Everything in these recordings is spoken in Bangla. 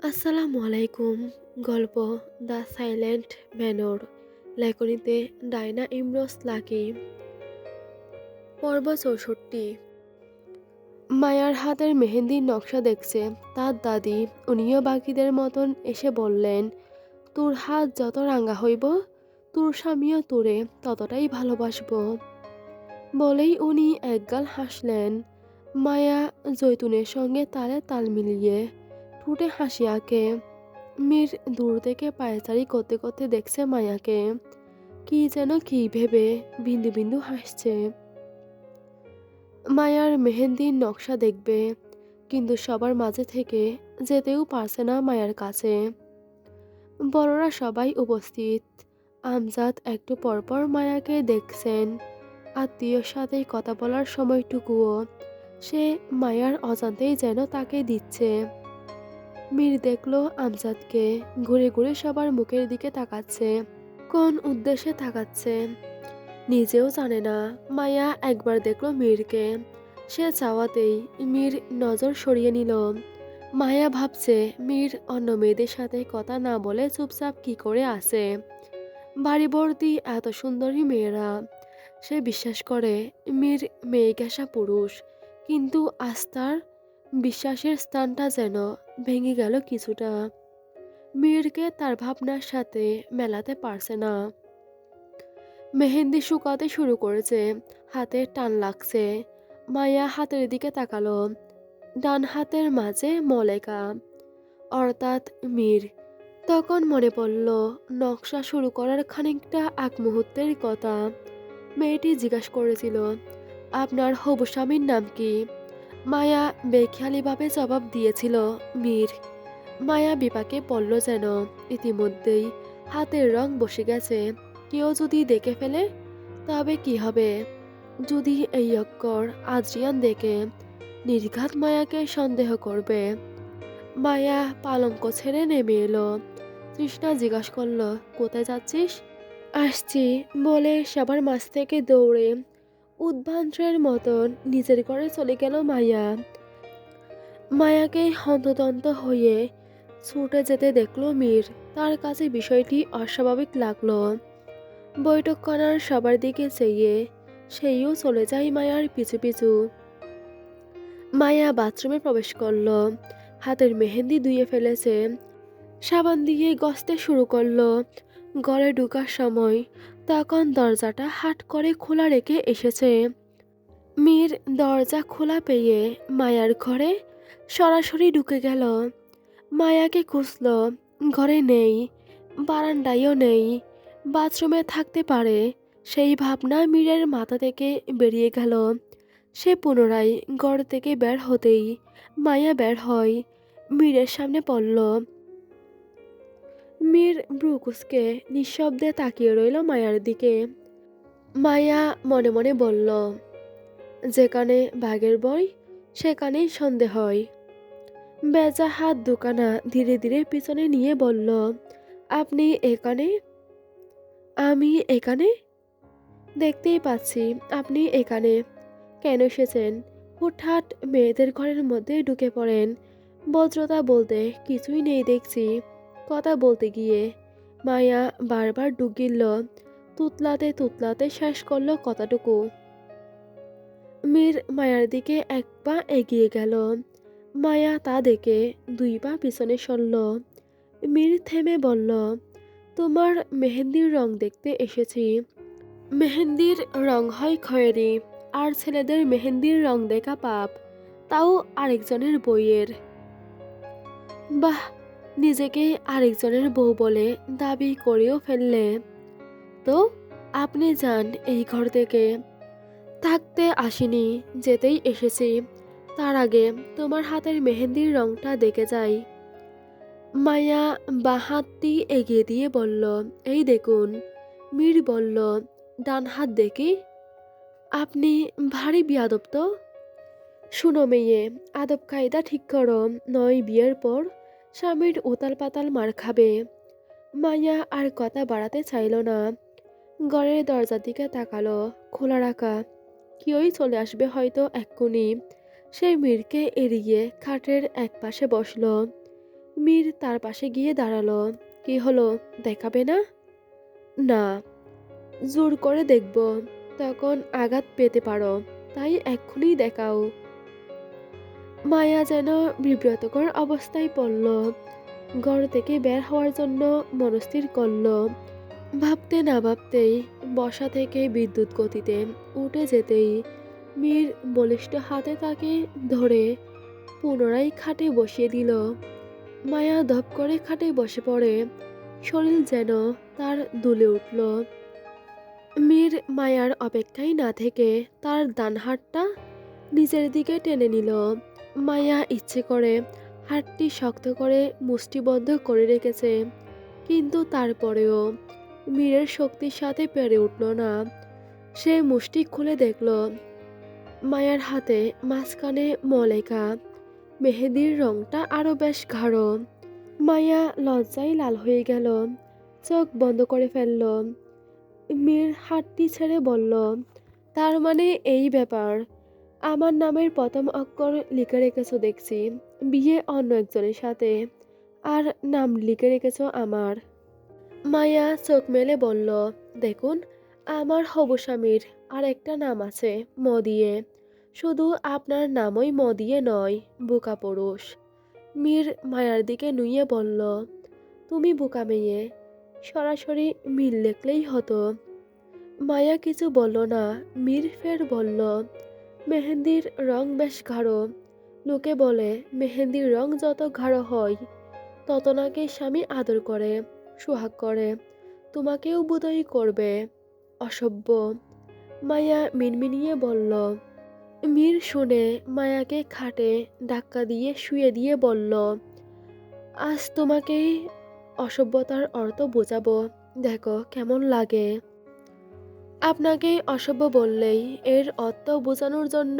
আসসালামু আলাইকুম। গল্প দ্য সাইলেন্ট ম্যানর, লেখনীতে ডায়না ইমরোজ লাকি। পর্ব ৬৪। মায়ার হাতের মেহেন্দির নকশা দেখছে তার দাদি। উনিও বাকিদের মতন এসে বললেন, তোর হাত যত রাঙা হইব, তোর স্বামীও তোরে ততটাই ভালোবাসব। বলেই উনি একগাল হাসলেন। মায়া জৈতুনের সঙ্গে তালে তাল মিলিয়ে ঠোঁটে হাসি আঁকে। মীর দূর থেকে পায়চারি করতে করতে দেখছে মায়াকে। কি যেন কি ভেবে বিন্দু বিন্দু হাসছে। মায়ার মেহেন্দির নকশা দেখবে, কিন্তু সবার মাঝে থেকে যেতেও পারছে না মায়ার কাছে। বড়রা সবাই উপস্থিত। আমজাদ একটু পরপর মায়াকে দেখছেন। আত্মীয়র সাথে কথা বলার সময়টুকুও সে মায়ার অজান্তেই যেন তাকে দিচ্ছে। মীর দেখলো আমজাদকে, ঘুরে ঘুরে সবার মুখের দিকে তাকাচ্ছে। কোন উদ্দেশ্যে তাকাচ্ছে নিজেও জানে না। মায়া একবার দেখলো মীরকে। সে চাওয়াতেই মীর নজর সরিয়ে নিল। মায়া ভাবছে মীর অন্য মেয়েদের সাথে কথা না বলে চুপচাপ কি করে আছে। বাড়ি ভর্তি এত সুন্দরী মেয়েরা। সে বিশ্বাস করে মীর মেয়েঘেঁষা পুরুষ, কিন্তু আজ তার বিশ্বাসের স্থানটা যেন ভেঙে গেল কিছুটা। মীরকে তার ভাবনার সাথে মেলাতে পারছে না। মেহেন্দি শুকাতে শুরু করেছে, হাতে টান লাগছে। মায়া হাতের দিকে তাকালো। ডান হাতের মাঝে মলেকা, অর্থাৎ মীর। তখন মনে পড়ল নকশা শুরু করার খানিকটা আগ মুহূর্তের কথা। মেয়েটি জিজ্ঞাসা করেছিল, আপনার হবু স্বামীর নাম কি? মায়া বেখেয়ালিভাবে জবাব দিয়েছিল, মীর। মায়া বিপাকে পড়ল যেন। ইতিমধ্যেই হাতের রং বসে গেছে। কেউ যদি দেখে ফেলে তবে কি হবে? যদি এই অক্ষর আদ্রিয়ান দেখে, নির্ঘাত মায়াকে সন্দেহ করবে। মায়া পালঙ্ক ছেড়ে নেমে এলো। তৃষ্ণা জিজ্ঞাসা করল, কোথায় যাচ্ছিস? আসছি বলে সবার মাঝ থেকে দৌড়ে উদ্ভ্রান্তের মতন নিজের ঘরে চলে গেল মায়া। মায়াকে হন্তদন্ত হয়ে ছুটে যেতে দেখলো মীর। তার কাছে বিষয়টি অস্বাভাবিক লাগলো। বৈঠকখানার সবার দিকে চেয়ে সেইও চলে যায় মায়ার পিছু পিছু। মায়া বাথরুমে প্রবেশ করলো। হাতের মেহেন্দি ধুয়ে ফেলেছে। সাবান দিয়ে গসতে শুরু করলো। ঘরে ঢোকার সময় তখন দরজাটা হাট করে খোলা রেখে এসেছে। মীর দরজা খোলা পেয়ে মায়ার ঘরে সরাসরি ঢুকে গেল। মায়াকে খুঁজল, ঘরে নেই, বারান্দায়ও নেই। বাথরুমে থাকতে পারে, সেই ভাবনা মীরের মাথা থেকে বেরিয়ে গেল। সে পুনরায় ঘর থেকে বের হতেই মায়া বের হয়, মীরের সামনে পড়ল। মীর ভ্রু কুঁচকে নিঃশব্দে তাকিয়ে রইল মায়ার দিকে। মায়া মনে মনে বলল, যেখানে বাঘের ভয় সেখানেই সন্দেহ হয়। বেজা হাত দুখানা ধীরে ধীরে পিছনে নিয়ে বলল, আপনি এখানে? আমি এখানে? দেখতেই পাচ্ছি আপনি এখানে। কেন এসেছেন? হুটহাট মেয়েদের ঘরের মধ্যে ঢুকে পড়েন। ভদ্রতা বলতে কিছুই নেই দেখছি। কথা বলতে গিয়ে মায়া বারবার ডুব গিলল। তুতলাতে তুতলাতে শেষ করলো কথাটুকু। মীর মায়ার দিকে এক পা এগিয়ে গেল। মায়া তা দেখে দুই পা পিছনে সরল। মীর থেমে বলল, তোমার মেহেন্দির রং দেখতে এসেছি। মেহেন্দির রং হয় খয়েরি, আর ছেলেদের মেহেন্দির রং দেখা পাপ, তাও আরেকজনের বইয়ের। বাহ, নিজেকে আরেকজনের বউ বলে দাবি করেও ফেললে তো। আপনি যান এই ঘর থেকে। থাকতে আসিনি, যেতেই এসেছি। তার আগে তোমার হাতের মেহেন্দির রংটা দেখে যাই। মায়া বাঁ হাতটি এগিয়ে দিয়ে বলল, এই দেখুন। মীর বলল, ডান হাত দেখি। আপনি ভারী বিয়াদব তো। শুনো মেয়ে, আদব কায়দা ঠিক করো, নয় বিয়ের পর স্বামীর উতাল পাতাল মার খাবে। মায়া আর কথা বাড়াতে চাইল না। ঘরের দরজার দিকে তাকালো, খোলা রাখা। কেউই চলে আসবে হয়তো এক্ষুনি। সে মীরকে এড়িয়ে খাটের এক পাশে বসল। মীর তার পাশে গিয়ে দাঁড়ালো। কি হলো, দেখাবে না? না, জোর করে দেখব, তখন আঘাত পেতে পারো, তাই এক্ষুনি দেখাও। মায়া যেন বিব্রতকর অবস্থায় পড়ল। ঘর থেকে বের হওয়ার জন্য মনস্থির করল। ভাবতে না ভাবতেই বসা থেকে বিদ্যুৎ গতিতে উঠে যেতেই মীর বলিষ্ঠ হাতে তাকে ধরে পুনরায় খাটে বসিয়ে দিল। মায়া ধপ করে খাটে বসে পড়ে। শরীর যেন তার দুলে উঠল। মীর মায়ার অপেক্ষায় না থেকে তার ডান হাতটা নিজের দিকে টেনে নিল। মায়া ইচ্ছে করে হাতটি শক্ত করে মুষ্টিবদ্ধ করে রেখেছে, কিন্তু তারপরেও মীরের শক্তির সাথে পেরে উঠল না। সে মুষ্টি খুলে দেখল মায়ার হাতে মাঝখানে মলেকা। মেহেদির রংটা আরো বেশ গাঢ়। মায়া লজ্জায় লাল হয়ে গেল, চোখ বন্ধ করে ফেলল। মীর হাতটি ছেড়ে বলল, তার মানে এই ব্যাপার? আমার নামের প্রথম অক্ষর লিখে রেখেছো দেখছি, বিয়ে অন্য একজনের সাথে, আর নাম লিখে রেখেছো আমার। মায়া চোখ মেলে বলল, দেখুন, আমার হবু স্বামীর আর একটা নাম আছে ম দিয়ে। শুধু আপনার নামই ম দিয়ে নয়, বোকা পুরুষ। মীর মায়ার দিকে নুইয়ে বলল, তুমি বোকা মেয়ে, সরাসরি মিল লেখলেই হতো। মায়া কিছু বলল না। মীর ফের বলল, মেহেন্দির রং বেশ গাঢ়। লোকে বলে মেহেন্দির রং যত গাঢ় হয় তত নাকি স্বামী আদর করে, সোহাগ করে, তোমাকেও বোধহয় করবে। অসভ্য। মায়া মিনমিনিয়ে বলল। মীর শুনে মায়াকে খাটে ধাক্কা দিয়ে শুয়ে দিয়ে বলল, আজ তোমাকেই অসভ্যতার অর্থ বোঝাবো, দেখো কেমন লাগে। আপনাকে অসভ্য বললেই এর অর্থ বোঝানোর জন্য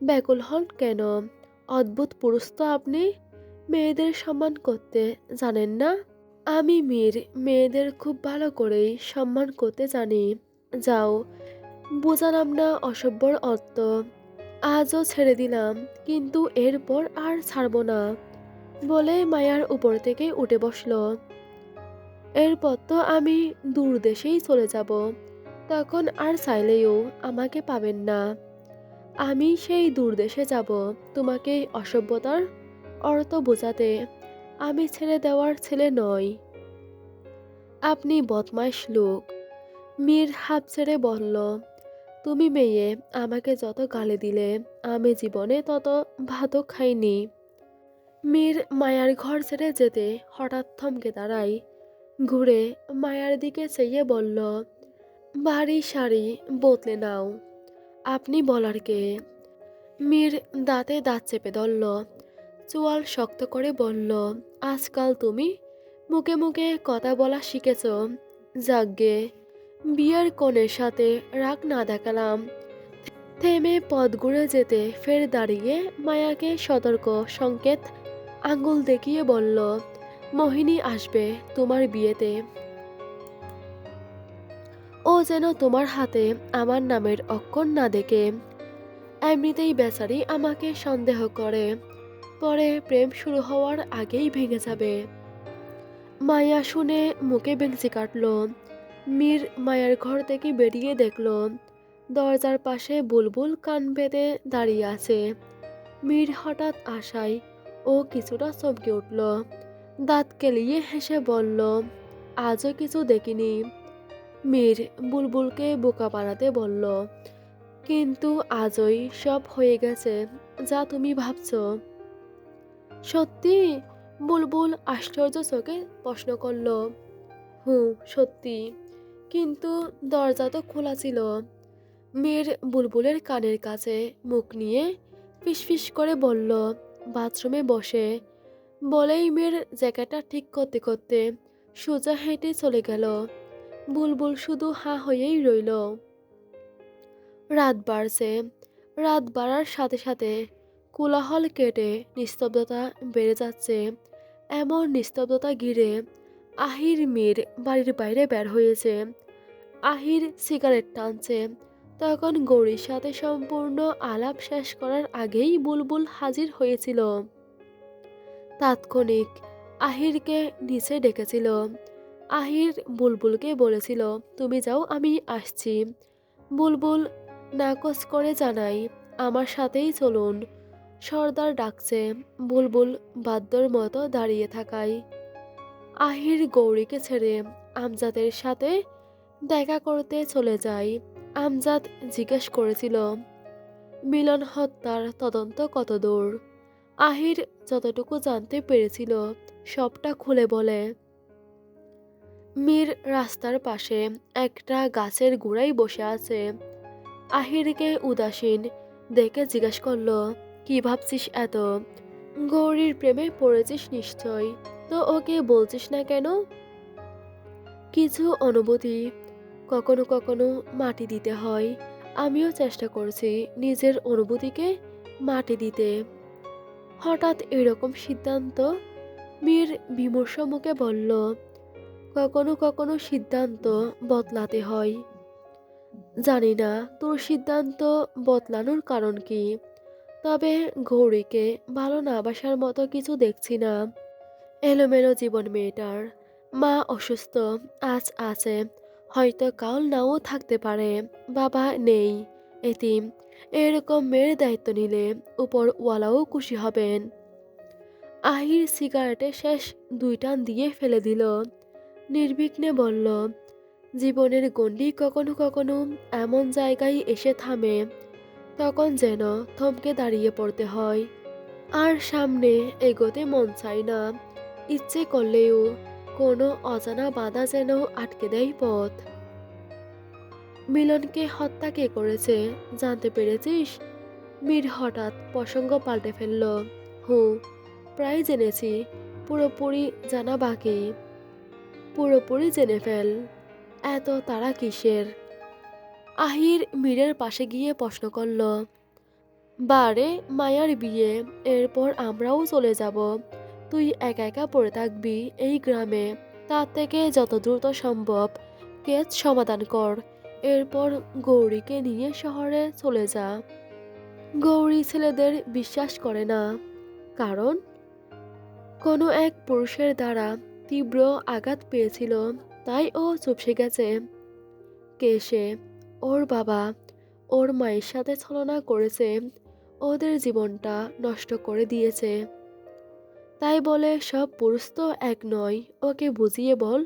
ব্যাকুল হন কেন? অদ্ভুত পুরুষ তো আপনি। মেয়েদের সম্মান করতে জানেন না? আমি মীর মেয়েদের খুব ভালো করেই সম্মান করতে জানি। যাও, বোঝালাম না অসভ্যর অর্থ। আজও ছেড়ে দিলাম, কিন্তু এরপর আর ছাড়ব না, বলে মায়ার উপর থেকে উঠে বসল। এরপর তো আমি দূর দেশেই চলে যাব, তখন আর চাইলেও আমাকে পাবেন না। আমি সেই দূর দেশে যাব তোমাকে অসভ্যতার অর্থ বোঝাতে। আমি ছেড়ে দেওয়ার ছেলে নই। আপনি বদমাইশ লোক। মীর হাঁপ ছেড়ে বলল, তুমি মেয়ে, আমাকে যত গালি দিলে আমি জীবনে তত ভাতও খাইনি। মীর মায়ার ঘর ছেড়ে যেতে হঠাৎ থমকে দাঁড়ায়। ঘুরে মায়ার দিকে চেয়ে বলল, বাড়ি শাড়ি বদলে নাও। আপনি বলার কে? মীর দাঁতে দাঁত চেপে ধরল, চোয়াল শক্ত করে বলল, আজকাল তুমি মুখে মুখে কথা বলা শিখেছ। যাগ্গে, বিয়ের কনের সাথে রাগ না দেখালাম। থেমে পথ ঘুরে যেতে ফের দাঁড়িয়ে মায়াকে সতর্ক সংকেত আঙ্গুল দেখিয়ে বলল, মোহিনী আসবে তোমার বিয়েতে। ও যেন তোমার হাতে আমার নামের অক্ষর না দেখে। এমনিতেই বেচারি আমাকে সন্দেহ করে, পরে প্রেম শুরু হওয়ার আগেই ভেঙে যাবে। মায়া শুনে মুখে বেঞ্চি কাটল। মীর মায়ার ঘর থেকে বেরিয়ে দেখল দরজার পাশে বুলবুল কান পেতে দাঁড়িয়ে আছে। মীর হঠাৎ আশায় ও কিছুটা চমকে উঠল। দাঁত কেলিয়ে হেসে বলল, আজও কিছু দেখিনি। মীর বুলবুলকে বোকা বানাতে বলল, কিন্তু আজই সব হয়ে গেছে যা তুমি ভাবছো। সত্যি? বুলবুল আশ্চর্য চোখে প্রশ্ন করল। হুঁ, সত্যি, কিন্তু দরজা তো খোলা ছিল। মীর বুলবুলের কানের কাছে মুখ নিয়ে ফিসফিস করে বলল, বাথরুমে বসে। বলেই মীর জ্যাকেটটা ঠিক করতে করতে সোজা হেঁটে চলে গেল। বুলবুল শুধু হাঁ হয়েই রইল। রাত বাড়ছে। রাত বাড়ার সাথে সাথে কোলাহল কেটে নিস্তব্ধতা বেড়ে যাচ্ছে। এমন নিস্তব্ধতা ঘিরে আহির মীর বাড়ির বাইরে বের হয়েছে। আহির সিগারেট টানছে। তখন গৌরীর সাথে সম্পূর্ণ আলাপ শেষ করার আগেই বুলবুল হাজির হয়েছিল। তাৎক্ষণিক আহিরকে নিচে ডেকেছিল। আহির বুলবুলকে বলেছিল, তুমি যাও, আমি আসছি। বুলবুল নাকচ করে জানাই, আমার সাথেই চলুন। সর্দার ডাকছে। বুলবুল বাদ্যর মতো দাঁড়িয়ে থাকায় আহির গৌরীকে ছেড়ে আমজাদের সাথে দেখা করতে চলে যায়। আমজাদ জিজ্ঞেস করেছিল, মিলন হত্যার তদন্ত কতদূর? আহির যতটুকু জানতে পেরেছিল সবটা খুলে বলে। মীর রাস্তার পাশে একটা গাছের গোড়ায় বসে আছে। আহিরকে উদাসীন দেখে জিজ্ঞেস করলো, কি ভাবছিস এত? গৌরীর প্রেমে পড়েছিস নিশ্চয়, তো ওকে বলছিস না কেন? কিছু অনুভূতি কখনো কখনো মাটি দিতে হয়। আমিও চেষ্টা করছি নিজের অনুভূতিকে মাটি দিতে। হঠাৎ এরকম সিদ্ধান্ত? মীর বিমর্ষ মুখে বলল, কখনো কখনো সিদ্ধান্ত বদলাতে হয়। জানি না তোর সিদ্ধান্ত বদলানোর কারণ কি, তবে গৌরীকে ভালো না বাসার মতো কিছু দেখছি না। এলোমেলো জীবন মেয়েটার। মা অসুস্থ, আজ আছে, হয়তো কাল নাও থাকতে পারে। বাবা নেই, এতিম। এরকম মেয়ের দায়িত্ব নিলে উপরওয়ালাও খুশি হবেন। আহির সিগারেটে শেষ 2 টান দিয়ে ফেলে দিল। নির্বিঘ্নে বলল, জীবনের গণ্ডি কখনো কখনো এমন জায়গায় এসে থামে, তখন যেন থমকে দাঁড়িয়ে পড়তে হয়। আর সামনে এগোতে মন চায় না। ইচ্ছে করলেও কোনো অজানা বাধা যেন আটকে দেয় পথ। মিলনকে হত্যা কে করেছে জানতে পেরেছিস? মীর হঠাৎ প্রসঙ্গ পাল্টে ফেলল। হুঁ, প্রায় জেনেছি, পুরোপুরি জানা বাকি। পুরোপুরি জেনে ফেল। এত তাড়া কিসের? আহির মীরের পাশে গিয়ে প্রশ্ন করল। বারে মায়ার বিয়ে, এরপর আমরাও চলে যাব। তুই একা একা পড়ে থাকবি এই গ্রামে। তার থেকে যত দ্রুত সম্ভব কেস সমাধান কর। এরপর গৌরীকে নিয়ে শহরে চলে যা। গৌরী ছেলেদের বিশ্বাস করে না। কারণ কোনো এক পুরুষের দ্বারা তীব্র আঘাত পেয়েছিল, তাই ও চুপসে গেছে। কে সে? ওর বাবা। ওর মায়ের সাথে ছলনা করেছে, ওদের জীবনটা নষ্ট করে দিয়েছে। তাই বলে সব পুরুষ তো এক নয়। ওকে বুঝিয়ে বল,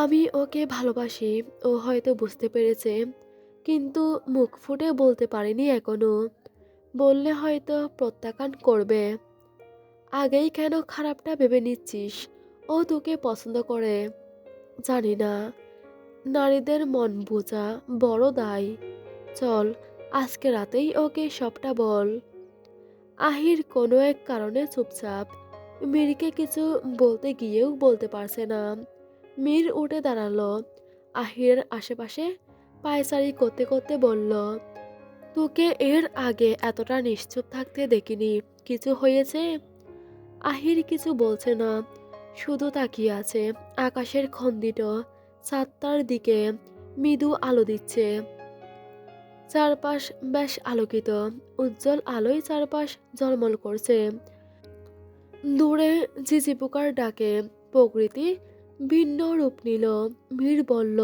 আমি ওকে ভালোবাসি। ও হয়তো বুঝতে পেরেছে, কিন্তু মুখ ফুটে বলতে পারেনি এখনো। বললে হয়তো প্রত্যাখ্যান করবে। আগেই কেন খারাপটা ভেবে নিচ্ছিস? ও তোকে পছন্দ করে। জানি না, নারীদের মন বোঝা বড় দায়। চল, আজকে রাতেই ওকে সবটা বল। আহির কোনো এক কারণে চুপচাপ। মীরকে কিছু বলতে গিয়েও বলতে পারছে না। মীর উঠে দাঁড়ালো। আহিরের আশেপাশে পায়চারি করতে করতে বলল, তোকে এর আগে এতটা নিশ্চুপ থাকতে দেখিনি। কিছু হয়েছে? আহির কিছু বলছে না, শুধু তাকিয়ে আছে। আকাশের খন্ডিত চাঁদটার দিকে মৃদু আলো দিচ্ছে। চারপাশ বেশ আলোকিত, উজ্জ্বল আলোয় চারপাশ ঝলমল করছে। দূরে ঝিঝি পোকার ডাকে প্রকৃতি ভিন্ন রূপ নিল। মীর বলল,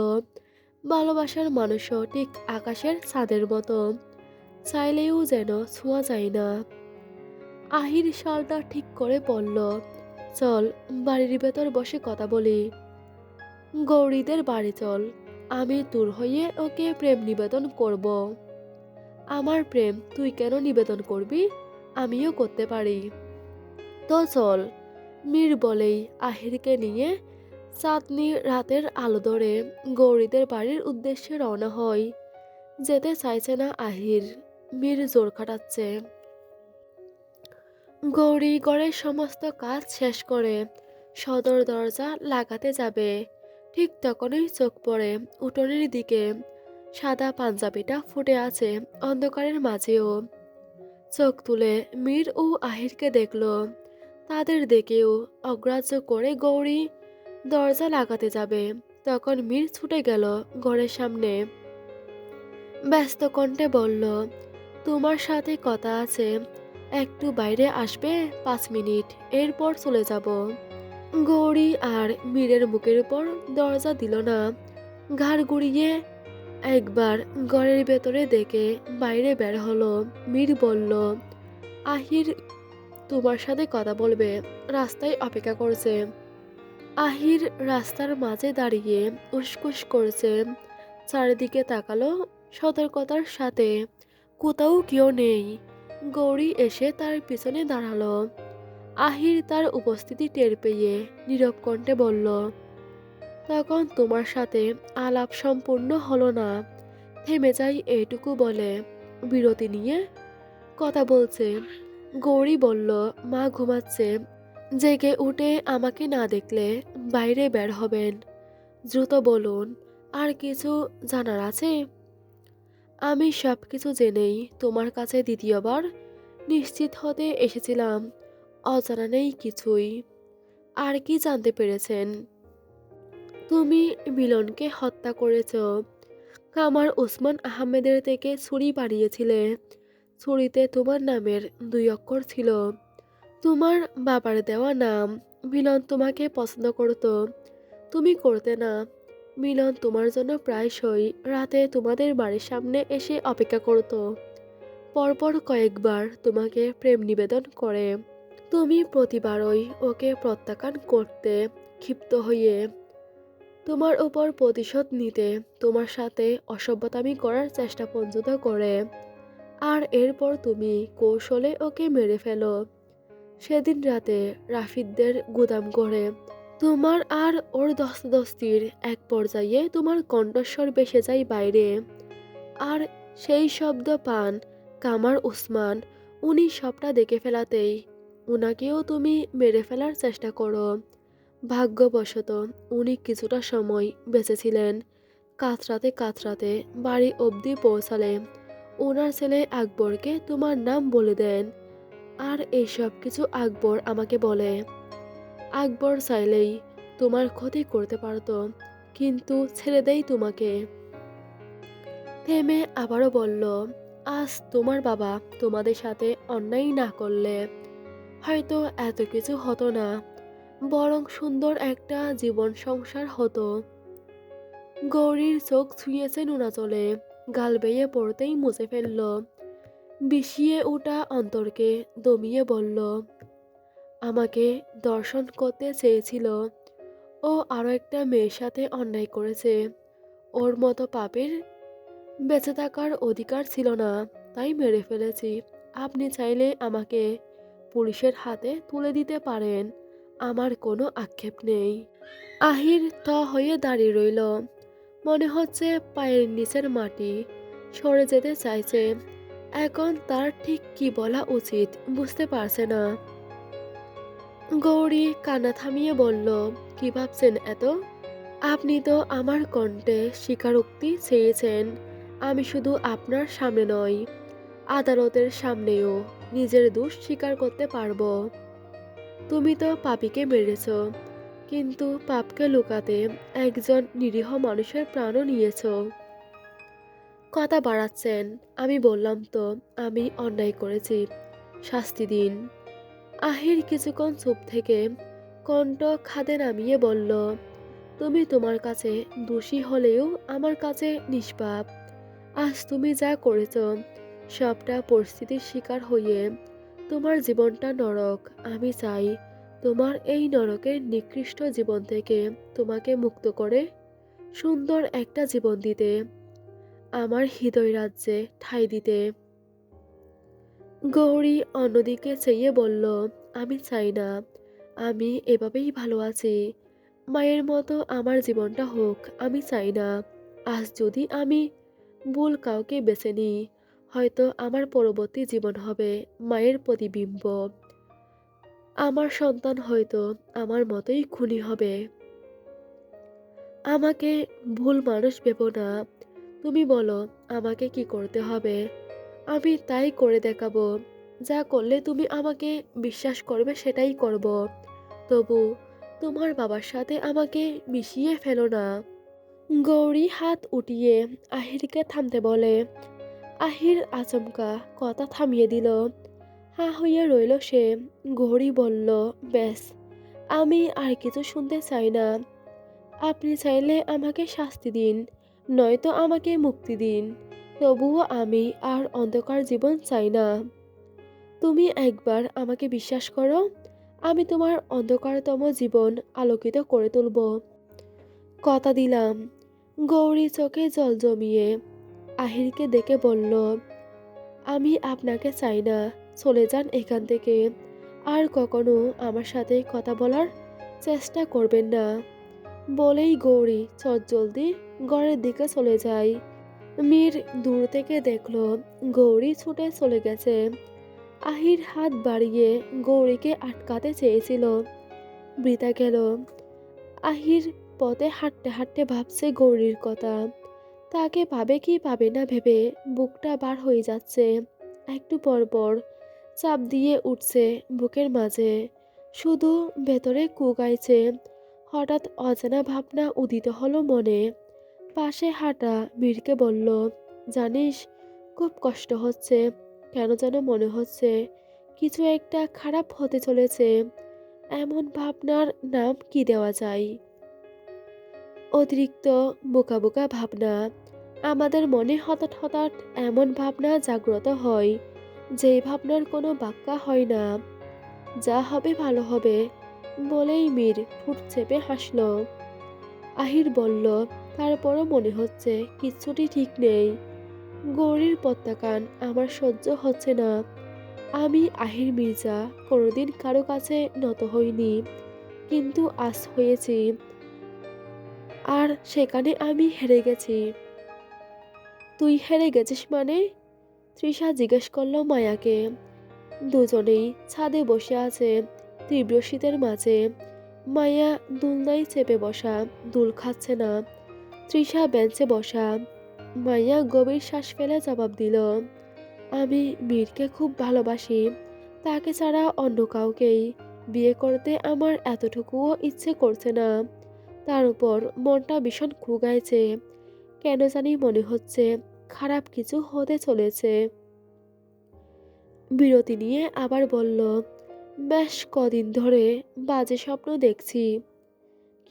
ভালোবাসার মানুষও ঠিক আকাশের ছাদের মতো, চাইলেও যেন ছোঁয়া যায় না। আহির শালটা ঠিক করে বলল, চল বাড়ির ভেতর বসে কথা বলি। গৌরীদের বাড়ি চল, আমি তোর হয়ে ওকে প্রেম নিবেদন করব। আমার প্রেম তুই কেন নিবেদন করবি? আমিও করতে পারি। তো চল। মীর বলেই আহিরকে নিয়ে চাঁদনি রাতের আলো ধরে গৌরীদের বাড়ির উদ্দেশ্যে রওনা হয়। যেতে চাইছে না আহির, মীর জোর খাটাচ্ছে। গৌরী ঘরের সমস্ত কাজ শেষ করে সদর দরজা লাগাতে যাবে, ঠিক তখনই চোখ পড়ে উঠোনের দিকে। সাদা পাঞ্জাবিটা ফুটে আছে অন্ধকারের মাঝেও। চোখ তুলে মীর ও আহিরকে দেখল। তাদের দেখেও অগ্রাহ্য করে গৌরী দরজা লাগাতে যাবে, তখন মীর ছুটে গেল ঘরের সামনে। ব্যস্ত কণ্ঠে বলল, তোমার সাথে কথা আছে। একটু বাইরে আসবে, ৫ মিনিট, এরপর চলে যাব। গৌরী আর মীরের মুখের উপর দরজা দিল না। ঘাড় ঘুরিয়ে একবার ঘরের ভেতরে দেখে বাইরে বের হলো। মীর বলল, আহির তোমার সাথে কথা বলবে, রাস্তায় অপেক্ষা করছে। আহির রাস্তার মাঝে দাঁড়িয়ে উসকুস করছে। চারিদিকে তাকালো সতর্কতার সাথে, কোথাও কেউ নেই। গৌরী এসে তার পিছনে দাঁড়ালো। আহির তার উপস্থিতি টের পেয়ে নীরব কণ্ঠে বলল, তখন তোমার সাথে আলাপ সম্পূর্ণ হলো না। থেমে যাই এইটুকু বলে বিরতি নিয়ে কথা বলছে। গৌরী বলল, মা ঘুমাচ্ছে, জেগে উঠে আমাকে না দেখলে বাইরে বের হবেন। দ্রুত বলুন, আর কিছু জানার আছে? আমি সবকিছু জেনেই তোমার কাছে দ্বিতীয়বার নিশ্চিত হতে এসেছিলাম। অজানা নেই কিছুই। আর কি জানতে পেরেছেন? তুমি মিলনকে হত্যা করেছ। কামার ওসমান আহমেদের থেকে ছুরি বানিয়েছিলে। ছুরিতে তোমার নামের ২ অক্ষর ছিল। তোমার বাবার দেওয়া নাম। মিলন তোমাকে পছন্দ করত, তুমি করতে না। মিলন তোমার জন্য প্রায়শই রাতে তোমাদের বাড়ির সামনে এসে অপেক্ষা করত। পরপর কয়েকবার তোমাকে প্রেম নিবেদন করে। তুমি প্রতিবারই ওকে প্রত্যাখ্যান করতে, ক্ষিপ্ত হয়ে। তোমার উপর প্রতিশোধ নিতে তোমার সাথে অসভ্যতামি করার চেষ্টা পর্যন্ত করে। আর এরপর তুমি কৌশলে ওকে মেরে ফেলো। সেদিন রাতে রাফিদদের গুদাম ঘরে তোমার আর ওর ধস্তাধস্তির এক পর্যায়ে তোমার কণ্ঠস্বর ভেসে যায় বাইরে। আর সেই শব্দ পান কামার উসমান। উনি সবটা দেখে ফেলাতেই উনাকেও তুমি মেরে ফেলার চেষ্টা করো। ভাগ্যবশত উনি কিছুটা সময় বেঁচেছিলেন। কাতরাতে কাতরাতে বাড়ি অবধি পৌঁছালে ওনার ছেলে আকবরকে তোমার নাম বলে দেন। আর এই সব কিছু আকবর আমাকে বলে। আকবর চাইলেই তোমার ক্ষতি করতে পারতো, কিন্তু ছেড়ে দেই তোমাকে। থেমে আবারও বলল, আজ তোমার বাবা তোমাদের সাথে অন্যায় না করলে হয়তো এত কিছু হতো না, বরং সুন্দর একটা জীবন সংসার হতো। গৌরীর চোখ ছুঁয়েছে নোনা চলে, গাল বেয়ে পড়তেই মুছে ফেলল। বিষিয়ে ওঠা অন্তরকে দমিয়ে বলল, আমাকে দর্শন করতে চেয়েছিল। ও আরো একটা মেয়ের সাথে অন্যায় করেছে। ওর মতো পাপের বেঁচে থাকার অধিকার ছিল না, তাই মেরে ফেলেছি। আপনি চাইলে আমাকে পুলিশের হাতে তুলে দিতে পারেন, আমার কোনো আক্ষেপ নেই। আহির হয়ে দাঁড়িয়ে রইল। মনে হচ্ছে পায়ের নিচের মাটি সরে যেতে চাইছে। এখন তার ঠিক কি বলা উচিত বুঝতে পারছে না। গৌরী কান্না থামিয়ে বলল, কি ভাবছেন এত? আপনি তো আমার কণ্ঠে স্বীকারোক্তি চেয়েছেন। আমি শুধু আপনার সামনে নয়, আদালতের সামনেও নিজের দোষ স্বীকার করতে পারবো। তুমি তো পাপীকে মেরেছ, কিন্তু পাপকে লুকাতে একজন নিরীহ মানুষের প্রাণও নিয়েছ। কথা বাড়াচ্ছেন। আমি বললাম তো আমি অন্যায় করেছি, শাস্তি দিন। আহির কিছুক্ষণ চুপ থেকে কণ্ঠ খাদে নামিয়ে বলল, তুমি তোমার কাছে দোষী হলেও আমার কাছে নিষ্পাপ। আজ তুমি যা করেছ সবটা পরিস্থিতির শিকার হয়ে তোমার জীবনটা নরক। আমি চাই তোমার এই নরকের নিকৃষ্ট জীবন থেকে তোমাকে মুক্ত করে সুন্দর একটা জীবন দিতে, আমার হৃদয় রাজ্যে ঠাঁই দিতে। গৌরী অন্যদিকে চেয়ে বলল, আমি চাই না। আমি এভাবেই ভালো আছি। মায়ের মতো আমার জীবনটা হোক, আমি চাই না। আজ যদি আমি ভুল কাউকে বেছে নিই, হয়তো আমার পরবর্তী জীবন হবে মায়ের প্রতিবিম্ব। আমার সন্তান হয়তো আমার মতোই খুনি হবে। আমাকে ভুল মানুষ ভেবো না। তুমি বলো আমাকে কি করতে হবে, আমি তাই করে দেখাবো। যা করলে তুমি আমাকে বিশ্বাস করবে সেটাই করব। তবু তোমার বাবার সাথে আমাকে মিশিয়ে ফেলো না। গৌরী হাত উঠিয়ে আহিরকে থামতে বলে। আহির আচমকা কথা থামিয়ে দিল। হা হইয়া রইল সে। গৌরী বলল, ব্যাস, আমি আর কিছু শুনতে চাই না। আপনি চাইলে আমাকে শাস্তি দিন, নয়তো আমাকে মুক্তি দিন। তবুও আমি আর অন্ধকার জীবন চাই না। তুমি একবার আমাকে বিশ্বাস করো, আমি তোমার অন্ধকারতম জীবন আলোকিত করে তুলব। কথা দিলাম। গৌরী চোখে জল জমিয়ে আহিরকে ডেকে বলল, আমি আপনাকে চাই না, চলে যান এখান থেকে। আর কখনো আমার সাথে কথা বলার চেষ্টা করবেন না। বলেই গৌরী চটজলদি ঘরের দিকে চলে যায়। মীর দূর থেকে দেখল গৌরী ছুটে চলে গেছে। আহির হাত বাড়িয়ে গৌরীকে আটকাতে চেয়েছিল, বৃথা গেল। আহির পথে হাঁটতে হাঁটতে ভাবছে গৌরীর কথা। তাকে পাবে কি পাবে না ভেবে বুকটা বার হয়ে যাচ্ছে। একটু পর পর চাপ দিয়ে উঠছে বুকের মাঝে, শুধু ভেতরে কুগাইছে। হঠাৎ অজানা ভাবনা উদিত হলো মনে। পাশে হাঁটা মীরকে বলল, জানিস, খুব কষ্ট হচ্ছে। কেন যেন মনে হচ্ছে কিছু একটা খারাপ হতে চলেছে। এমন ভাবনার নাম কি দেওয়া যায়? অতিরিক্ত বোকা বোকা ভাবনা। আমাদের মনে হঠাৎ হঠাৎ এমন ভাবনা জাগ্রত হয়, যেই ভাবনার কোনো ব্যাখ্যা হয় না। যা হবে ভালো হবে, বলেই মীর ঠোঁট চেপে হাসল। আহির বলল, তারপরও মনে হচ্ছে কিচ্ছুটি ঠিক নেই। গৌরীর প্রত্যাখ্যান আমার সহ্য হচ্ছে না। আমি আহির মির্জা, কোনোদিন কারো কাছে নত হইনি, কিন্তু আজ হয়েছি। আর সেখানে আমি হেরে গেছি। তুই হেরে গেছিস মানে? তৃষা জিজ্ঞেস করল মায়াকে। দুজনেই ছাদে বসে আছে তীব্র শীতের মাঝে। মায়া দোলনায় চেপে বসা, দুল খাচ্ছে না। তৃষা বেঞ্চে বসা। মায়া গভীর শ্বাস ফেলে জবাব দিল, আমি মীরকে খুব ভালোবাসি। তাকে ছাড়া অন্য কাউকেই বিয়ে করতে আমার এতটুকুও ইচ্ছে করছে না। তার উপর মনটা ভীষণ খুগাইছে। কেন জানি মনে হচ্ছে খারাপ কিছু হতে চলেছে। বিরতি নিয়ে আবার বলল, বেশ কদিন ধরে বাজে স্বপ্ন দেখছি।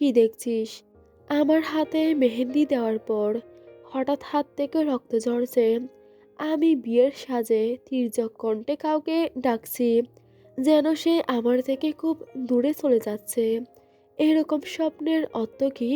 কি দেখছিস? আমার হাতে মেহেন্দি দেওয়ার পর হঠাৎ হাত থেকে রক্ত ঝরছে। আমি বিয়ের সাজে তির্যক কণ্ঠে কাউকে ডাকছি, যেন সে আমার থেকে খুব দূরে চলে যাচ্ছে। এরকম স্বপ্নের অর্থ কি